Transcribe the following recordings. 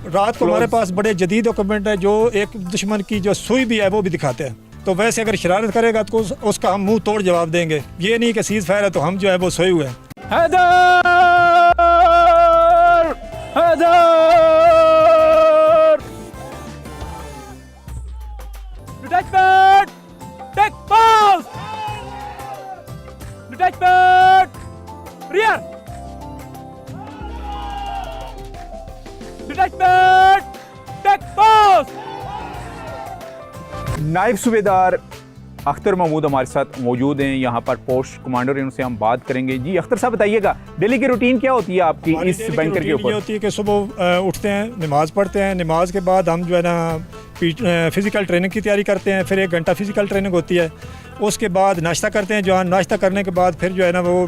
रात को हमारे पास बड़े जदीद डॉक्यूमेंट है जो एक दुश्मन की जो सुई भी है वो भी दिखाते हैं। तो वैसे अगर शरारत करेगा तो उसका हम मुंह तोड़ जवाब देंगे। ये नहीं कि सीज फायर है तो हम जो है वो सोए हुए हैं। Haider! Haider! Detachment! Take post! Detachment! Rear! Detachment! Take post! नायब सूबेदार अख्तर महमूद हमारे साथ मौजूद हैं यहाँ पर, पोस्ट कमांडर हैं, उनसे हम बात करेंगे। जी अख्तर साहब बताइएगा, डेली की रूटीन क्या होती है आपकी इस बैंकर के ऊपर? ये होती है कि सुबह उठते हैं, नमाज पढ़ते हैं, नमाज के बाद हम जो है ना फिज़िकल ट्रेनिंग की तैयारी करते हैं। फिर 1 घंटा फिज़िकल ट्रेनिंग होती है। उसके बाद नाश्ता करते हैं। जो नाश्ता करने के बाद फिर जो है ना वो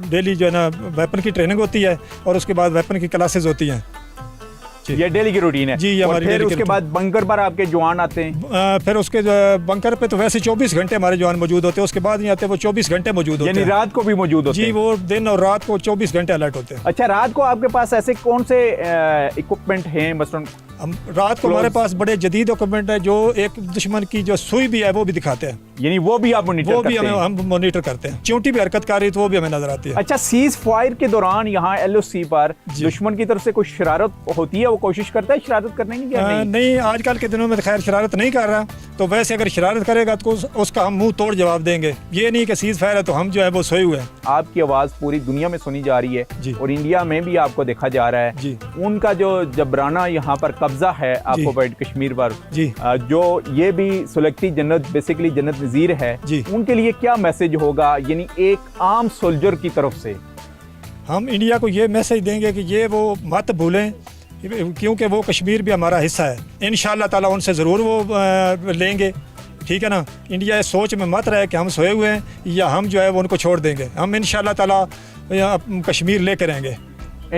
डेली जो है ना वेपन की ट्रेनिंग होती है और उसके बाद वेपन की क्लासेस होती हैं। ये डेली की रूटीन है जी। और फिर उसके बाद बंकर पर आपके जवान आते हैं। फिर उसके बंकर पे तो वैसे 24 घंटे हमारे जवान मौजूद होते हैं। उसके बाद नहीं आते, वो 24 घंटे मौजूद होते हैं। यानी रात को भी मौजूद होते हैं? जी, वो दिन और रात को 24 घंटे अलर्ट होते हैं। अच्छा, रात को आपके पास ऐसे कौन से इक्विपमेंट हैं? मसलन हम रात को हमारे पास बड़े जदीद डॉक्यूमेंट है जो एक दुश्मन की जो सुई भी है वो भी दिखाते हैं। यानी वो भी आप मॉनिटर करते हैं? हम मॉनिटर करते हैं। चींटी भी हरकत कर रही तो वो भी हमें नजर आती है। अच्छा, सीज फायर के दौरान यहाँ LOC पर दुश्मन की तरफ से कोई शरारत होती है? वो कोशिश करता है शरारत करने की? नहीं, आजकल के दिनों में तो खैर शरारत नहीं कर रहा। तो वैसे अगर शरारत करेगा तो उसका हम मुंह तोड़ जवाब देंगे। ये नहीं कि सीज फायर है तो हम जो है वो सोए हुए हैं। आपकी आवाज पूरी दुनिया में सुनी जा रही है और इंडिया में भी आपको देखा जा रहा है। उनका जो जबराना यहाँ पर कब्जा है आपको कश्मीर पर, जो ये भी सुलगती जन्नत, बेसिकली जन्नत नजीर है, उनके लिए क्या मैसेज होगा? यानी एक आम सोल्जर की तरफ से हम इंडिया को ये मैसेज देंगे कि ये वो मत भूलें, क्योंकि वो कश्मीर भी हमारा हिस्सा है। इंशाअल्लाह ताला उनसे ज़रूर वो लेंगे, ठीक है ना। इंडिया इस सोच में मत रहे कि हम सोए हुए हैं या हम जो है वो उनको छोड़ देंगे। हम इंशाअल्लाह ताला कश्मीर लेकर रहेंगे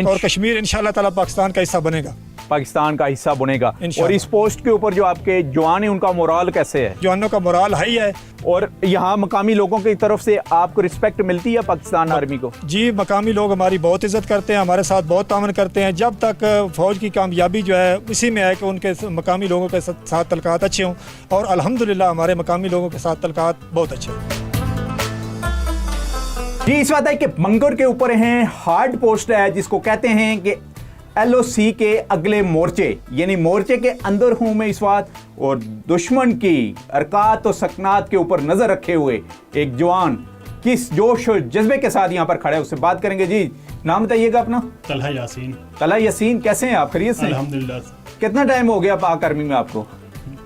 और कश्मीर इंशाअल्लाह ताला पाकिस्तान का हिस्सा बनेगा। पाकिस्तान का हिस्सा बनेगा। और इस पोस्ट के ऊपर जो आपके जवान है उनका मोराल कैसे है? जवानों का मोराल हाई है। और यहाँ मकामी लोगों की तरफ से आपको रिस्पेक्ट मिलती है पाकिस्तान आर्मी को? जी, मकामी लोग हमारी बहुत इज्जत करते हैं, हमारे साथ बहुत तामन करते हैं। जब तक फौज की कामयाबी जो है इसी में है कि उनके मकामी लोगों के साथ तलकात अच्छे हों, और अल्हम्दुलिल्लाह हमारे मकामी लोगों के साथ तलकात बहुत अच्छे हैं। जी, इस बात है कि बंकर के ऊपर हैं, हार्ड पोस्ट है जिसको कहते हैं कि LOC के अगले मोर्चे, यानी मोर्चे के अंदर हूं मैं इस वक्त, और दुश्मन की हरकत और सकनात के ऊपर नजर रखे हुए एक जवान किस जोश और जज्बे के साथ यहाँ पर खड़े हैं, उससे बात करेंगे। जी, नाम बताइएगा अपना? तलहा यासीन। तलहा यासीन, कैसे हैं आप? खैरियत से? अल्हम्दुलिल्लाह। कितना टाइम हो गया पाक आर्मी में आपको?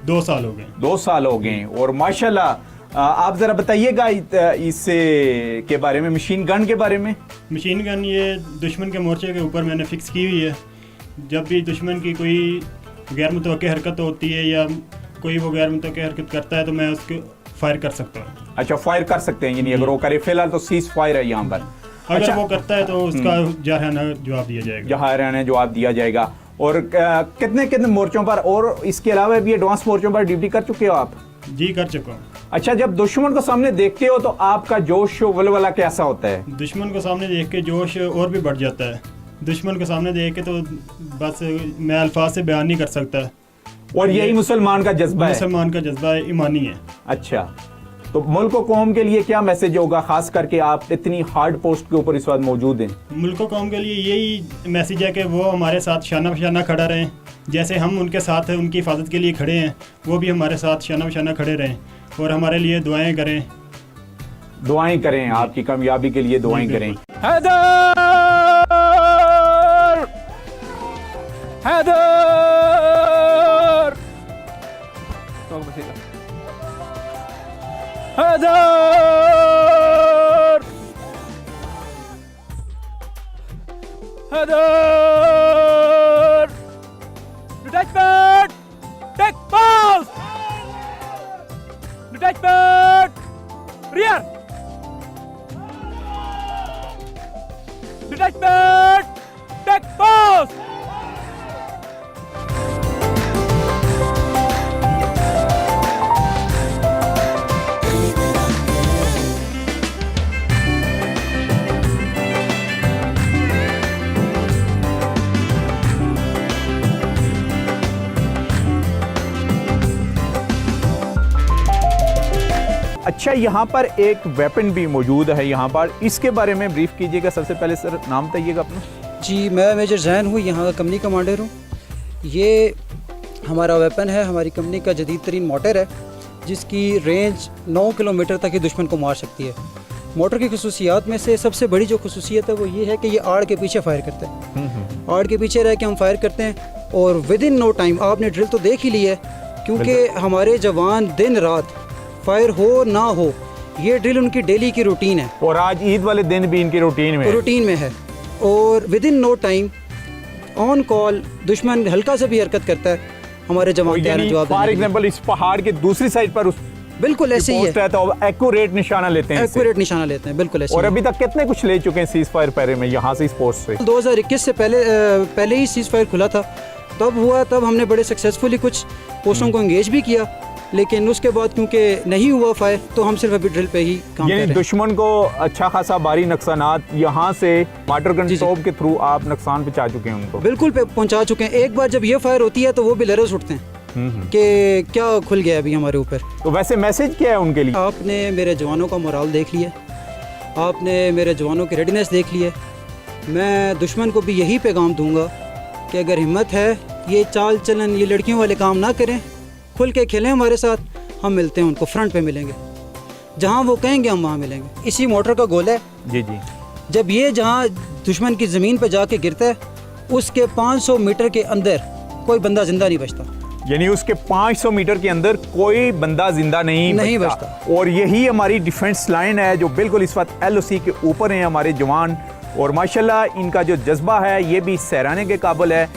2 साल हो गए। 2 साल हो गए। और माशाल्लाह, आप जरा बताइएगा इससे के बारे में, मशीन गन के बारे में। मशीन गन ये दुश्मन के मोर्चे के ऊपर मैंने फिक्स की हुई है। जब भी दुश्मन की कोई गैर मुतवक्की हरकत होती है या कोई वो गैर मुतवक्की हरकत करता है तो मैं उसको फायर कर सकता हूँ। अच्छा, फायर कर सकते हैं, यानी अगर वो करे। फिलहाल तो सीज फायर है यहाँ पर। अगर वो करता है तो उसका जाहिराना जवाब दिया जाएगा। जाहिराना जवाब दिया जाएगा। और कितने कितने मोर्चों पर, और इसके अलावा भी एडवांस मोर्चों पर ड्यूटी कर चुके हो आप? जी, कर चुका हूँ। अच्छा, जब दुश्मन को सामने देखते हो तो आपका जोश वलवला कैसा होता है? दुश्मन को सामने देख के जोश और भी बढ़ जाता है। दुश्मन को सामने देख के तो बस मैं अल्फाज से बयान नहीं कर सकता। और यही मुसलमान का जज्बा है? मुसलमान का जज्बा ईमानी है। अच्छा, तो मुल्क और कौम के लिए क्या मैसेज होगा, खास करके आप इतनी हार्ड पोस्ट के ऊपर इस वक्त मौजूद हैं? मुल्क और कौम के लिए यही मैसेज है कि वो हमारे साथ शाना बशाना खड़ा रहें। जैसे हम उनके साथ उनकी हिफाजत के लिए खड़े हैं, वो भी हमारे साथ शाना बशाना खड़े रहें और हमारे लिए दुआएं करें। दुआएं करें, आपकी कामयाबी के लिए दुआएं करें। Haider! Haider! Haider! Haider! Detachment! Take post! Detachment! Rear! Detachment! Take post! अच्छा, यहाँ पर एक वेपन भी मौजूद है यहाँ पर, इसके बारे में ब्रीफ कीजिएगा। सबसे पहले सर नाम बताइएगा अपना। जी, मैं मेजर जैन हूँ, यहाँ का कंपनी कमांडर हूँ। ये हमारा वेपन है, हमारी कंपनी का जदीद तरीन मोटर है जिसकी रेंज 9 किलोमीटर तक ही दुश्मन को मार सकती है। मोटर की खसूसियात में से सबसे बड़ी जो खसूसियत है वो ये है कि ये आड़ के पीछे फायर करता है। आड़ के पीछे रह के हम फायर करते हैं और विद इन नो टाइम, आपने ड्रिल तो देख ही ली है, क्योंकि हमारे जवान दिन रात फायर हो ना हो, ये ड्रिल उनकी डेली की रूटीन है। और आज ईद वाले दिन भी इनकी रूटीन में है। और within no time on call दुश्मन हल्का से भी हरकत करता है, हमारे जवान तैयार हैं जवाब देने फॉर के लिए। एग्जांपल इस पहाड़ के दूसरी साइड पर उस बिल्कुल ऐसे ही पोस्ट है तो एक्यूरेट निशाना लेते हैं इससे। एक्यूरेट निशाना लेते हैं, बिल्कुल ऐसे और ही। अभी तक कितने कुछ ले चुके हैं सीज फायर पैरे में यहाँ से, इस पोस्ट से? 2021 से पहले ही सीज फायर खुला था, तब हुआ, तब हमने बड़े सक्सेसफुली कुछ पोस्टों को एंगेज भी किया, लेकिन उसके बाद क्योंकि नहीं हुआ फायर तो हम सिर्फ अभी ड्रिल पे ही काम कर रहे यानी हैं। दुश्मन को अच्छा खासा भारी नुकसानात यहाँ से वाटर गन जी, जी। तोप के थ्रू आप नुकसान पहुँचा चुके हैं उनको? बिल्कुल पहुंचा चुके हैं। एक बार जब ये फायर होती है तो वो भी लरस उठते हैं कि क्या खुल गया अभी हमारे ऊपर। तो वैसे मैसेज क्या है उनके लिए? आपने मेरे जवानों का मोराल देख लिया, आपने मेरे जवानों की रेडीनेस देख ली है। मैं दुश्मन को भी यही पैगाम दूंगा कि अगर हिम्मत है, ये चाल चलन, ये लड़कियों वाले काम ना करें, खुल के खेलें हमारे साथ। हम मिलते हैं उनको, फ्रंट पे मिलेंगे, जहाँ वो कहेंगे हम वहाँ मिलेंगे। इसी मोटर का गोल है। जी जी। जब ये जहाँ दुश्मन की ज़मीन पर जाके गिरता है, उसके 500 मीटर के अंदर कोई बंदा जिंदा नहीं बचता। यानी उसके 500 मीटर के अंदर कोई बंदा जिंदा नहीं बचता। और यही हमारी डिफेंस लाइन है जो बिल्कुल इस वक्त LOC के ऊपर हैं हमारे जवान, और माशाल्लाह इनका जो जज्बा है ये भी सराहने के काबिल है।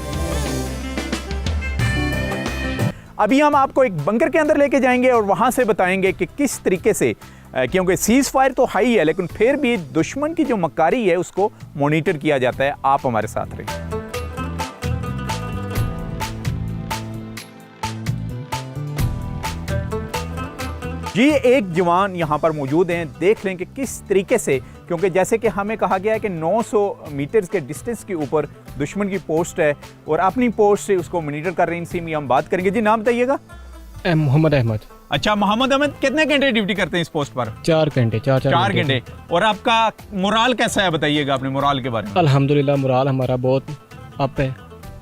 अभी हम आपको एक बंकर के अंदर लेके जाएंगे और वहां से बताएंगे कि किस तरीके से, क्योंकि सीज फायर तो हाई है लेकिन फिर भी दुश्मन की जो मक्कारी है उसको मॉनिटर किया जाता है। आप हमारे साथ रहिए। जी, एक जवान यहाँ पर मौजूद हैं, देख लें कि किस तरीके से, क्योंकि जैसे कि हमें कहा गया है कि 900 मीटर्स के डिस्टेंस के ऊपर दुश्मन की पोस्ट है और अपनी पोस्ट से उसको मॉनिटर कर रहे हैं। इसी में हम बात करेंगे। जी, नाम बताइएगा। मोहम्मद अहमद। अच्छा, मोहम्मद अहमद, कितने घंटे ड्यूटी करते हैं इस पोस्ट पर? 4 घंटे। 4 घंटे। और आपका मोराल कैसा है, बताइएगा अपने मोराल के बारे में। अल्हम्दुलिल्लाह मोराल हमारा बहुत अप है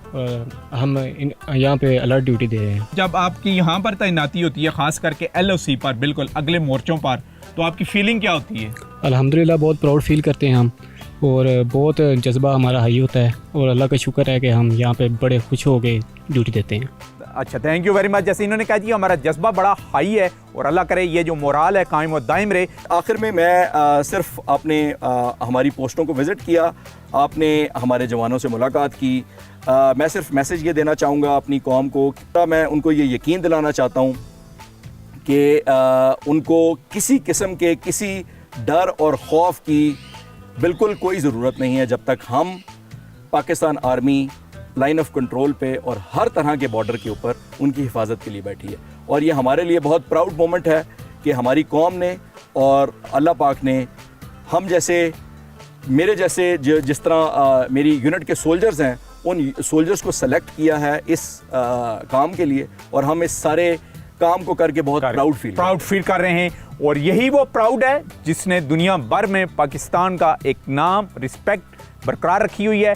और हम यहाँ पे अलर्ट ड्यूटी दे रहे हैं। जब आपकी यहाँ पर तैनाती होती है, खास करके LOC पर, बिल्कुल अगले मोर्चों पर, तो आपकी फीलिंग क्या होती है? अल्हम्दुलिल्लाह बहुत प्राउड फील करते हैं हम, और बहुत जज्बा हमारा हाई होता है, और अल्लाह का शुक्र है कि हम यहाँ पे बड़े खुश हो के ड्यूटी देते हैं। अच्छा, थैंक यू वेरी मच। जैसे इन्होंने कहा जी, हमारा जज्बा बड़ा हाई है और अल्लाह करे ये जो मोराल है कायम और दायम रहे। आखिर में मैं सिर्फ आपने हमारी पोस्टों को विज़िट किया, आपने हमारे जवानों से मुलाकात की। मैं सिर्फ मैसेज ये देना चाहूँगा अपनी कौम को, मैं उनको ये यकीन दिलाना चाहता हूँ कि उनको किसी किस्म के किसी डर और खौफ की बिल्कुल कोई ज़रूरत नहीं है, जब तक हम Pakistan army line of control पे और हर तरह के बॉर्डर के ऊपर उनकी हिफाजत के लिए बैठी है। और ये हमारे लिए बहुत प्राउड मोमेंट है कि हमारी कौम ने और अल्लाह पाक ने हम जैसे, मेरे जैसे जिस तरह मेरी यूनिट के सोल्जर्स हैं, उन सोल्जर्स को सेलेक्ट किया है इस काम के लिए, और हम इस सारे काम को करके बहुत प्राउड फील कर रहे हैं। और यही वो प्राउड है जिसने दुनिया भर में पाकिस्तान का एक नाम, रिस्पेक्ट बरकरार रखी हुई है।